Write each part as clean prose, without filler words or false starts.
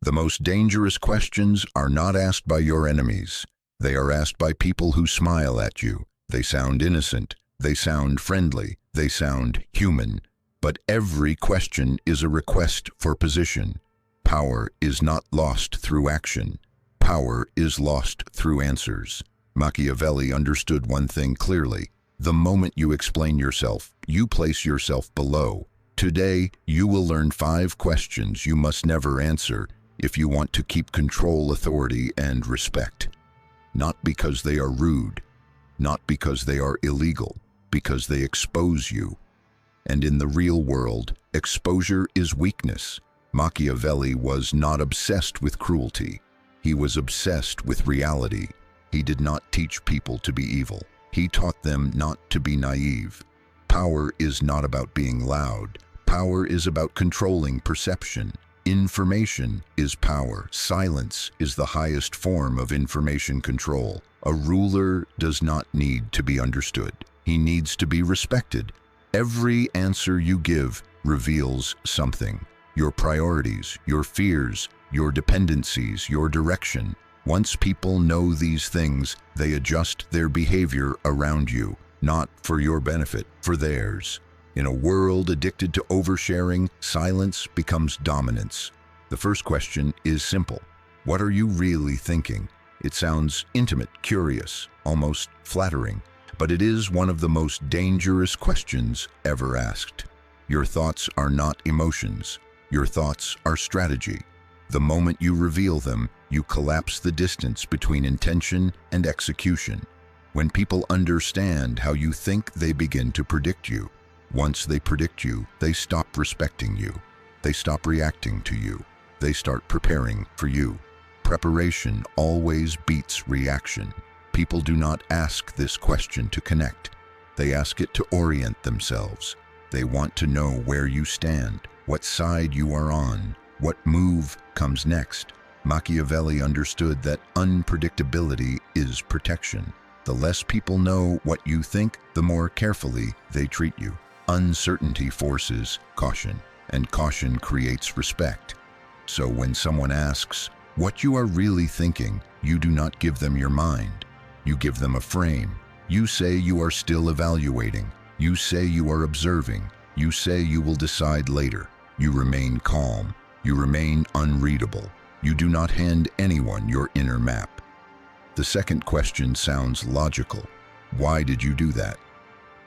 The most dangerous questions are not asked by your enemies. They are asked by people who smile at you. They sound innocent. They sound friendly. They sound human. But every question is a request for position. Power is not lost through action. Power is lost through answers. Machiavelli understood one thing clearly. The moment you explain yourself, you place yourself below. Today, you will learn 5 questions you must never answer if you want to keep control, authority, and respect. Not because they are rude, not because they are illegal, because they expose you. And in the real world, exposure is weakness. Machiavelli was not obsessed with cruelty. He was obsessed with reality. He did not teach people to be evil. He taught them not to be naive. Power is not about being loud. Power is about controlling perception. Information is power. Silence is the highest form of information control. A ruler does not need to be understood. He needs to be respected. Every answer you give reveals something. Your priorities, your fears, your dependencies, your direction. Once people know these things, they adjust their behavior around you, not for your benefit, for theirs. In a world addicted to oversharing, silence becomes dominance. The first question is simple. What are you really thinking? It sounds intimate, curious, almost flattering, but it is one of the most dangerous questions ever asked. Your thoughts are not emotions. Your thoughts are strategy. The moment you reveal them, you collapse the distance between intention and execution. When people understand how you think, they begin to predict you. Once they predict you, they stop respecting you. They stop reacting to you. They start preparing for you. Preparation always beats reaction. People do not ask this question to connect. They ask it to orient themselves. They want to know where you stand, what side you are on, what move comes next. Machiavelli understood that unpredictability is protection. The less people know what you think, the more carefully they treat you. Uncertainty forces caution, and caution creates respect. So when someone asks what you are really thinking, you do not give them your mind. You give them a frame. You say you are still evaluating. You say you are observing. You say you will decide later. You remain calm. You remain unreadable. You do not hand anyone your inner map. The second question sounds logical. Why did you do that?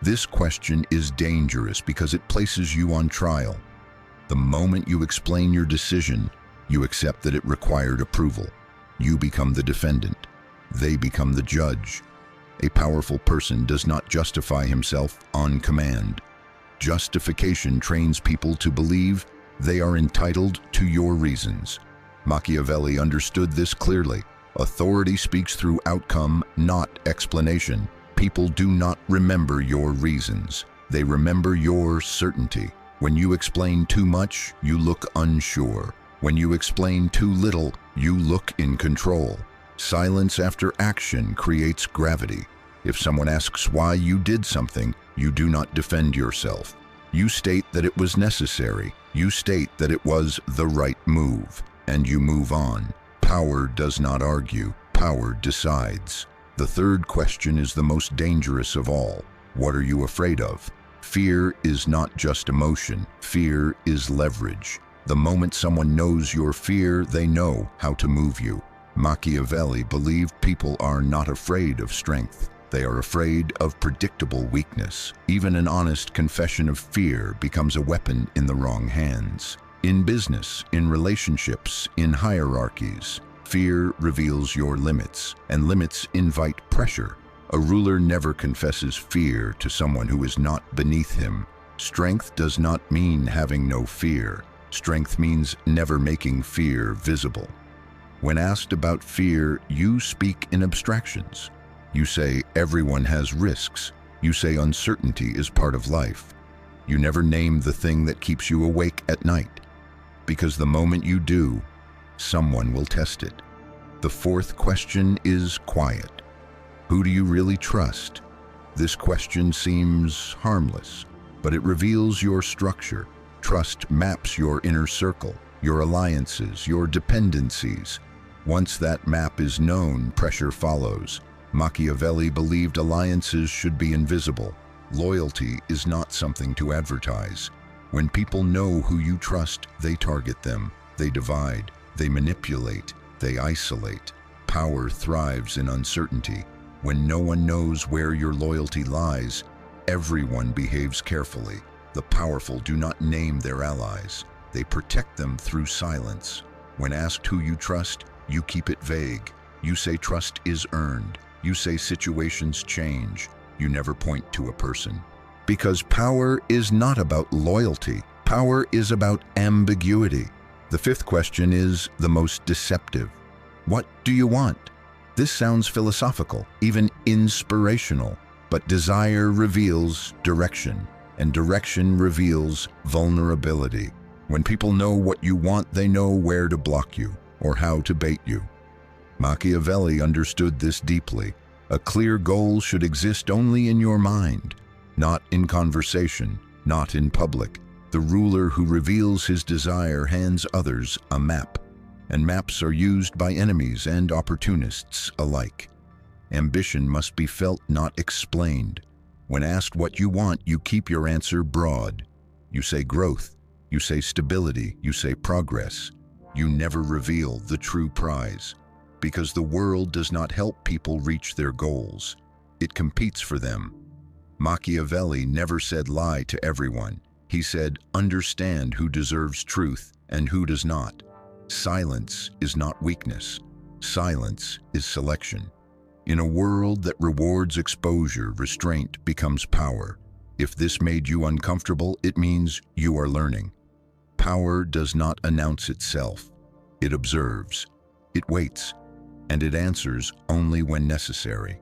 This question is dangerous because it places you on trial. The moment you explain your decision, you accept that it required approval. You become the defendant. They become the judge. A powerful person does not justify himself on command. Justification trains people to believe they are entitled to your reasons. Machiavelli understood this clearly. Authority speaks through outcome, not explanation. People do not remember your reasons. They remember your certainty. When you explain too much, you look unsure. When you explain too little, you look in control. Silence after action creates gravity. If someone asks why you did something, you do not defend yourself. You state that it was necessary. You state that it was the right move, and you move on. Power does not argue. Power decides. The third question is the most dangerous of all. What are you afraid of? Fear is not just emotion. Fear is leverage. The moment someone knows your fear, they know how to move you. Machiavelli believed people are not afraid of strength. They are afraid of predictable weakness. Even an honest confession of fear becomes a weapon in the wrong hands. In business, in relationships, in hierarchies, fear reveals your limits, and limits invite pressure. A ruler never confesses fear to someone who is not beneath him. Strength does not mean having no fear. Strength means never making fear visible. When asked about fear, you speak in abstractions. You say everyone has risks. You say uncertainty is part of life. You never name the thing that keeps you awake at night, because the moment you do, someone will test it. The fourth question is quiet. Who do you really trust? This question seems harmless, but it reveals your structure. Trust maps your inner circle. your alliances, your dependencies. Once that map is known, pressure follows. Machiavelli believed alliances should be invisible. Loyalty is not something to advertise. When people know who you trust, they target them, they divide, they manipulate, they isolate. Power thrives in uncertainty. When no one knows where your loyalty lies, everyone behaves carefully. The powerful do not name their allies. They protect them through silence. When asked who you trust, you keep it vague. You say trust is earned. You say situations change. You never point to a person. Because power is not about loyalty. Power is about ambiguity. The fifth question is the most deceptive. What do you want? This sounds philosophical, even inspirational, but desire reveals direction, and direction reveals vulnerability. When people know what you want, they know where to block you or how to bait you. Machiavelli understood this deeply. A clear goal should exist only in your mind, not in conversation, not in public. The ruler who reveals his desire hands others a map, and maps are used by enemies and opportunists alike. Ambition must be felt, not explained. When asked what you want, you keep your answer broad. You say growth, you say stability, you say progress. You never reveal the true prize, because the world does not help people reach their goals. It competes for them. Machiavelli never said lie to everyone. He said, understand who deserves truth and who does not. Silence is not weakness. Silence is selection. In a world that rewards exposure, restraint becomes power. If this made you uncomfortable, it means you are learning. Power does not announce itself. It observes. It waits. And it answers only when necessary.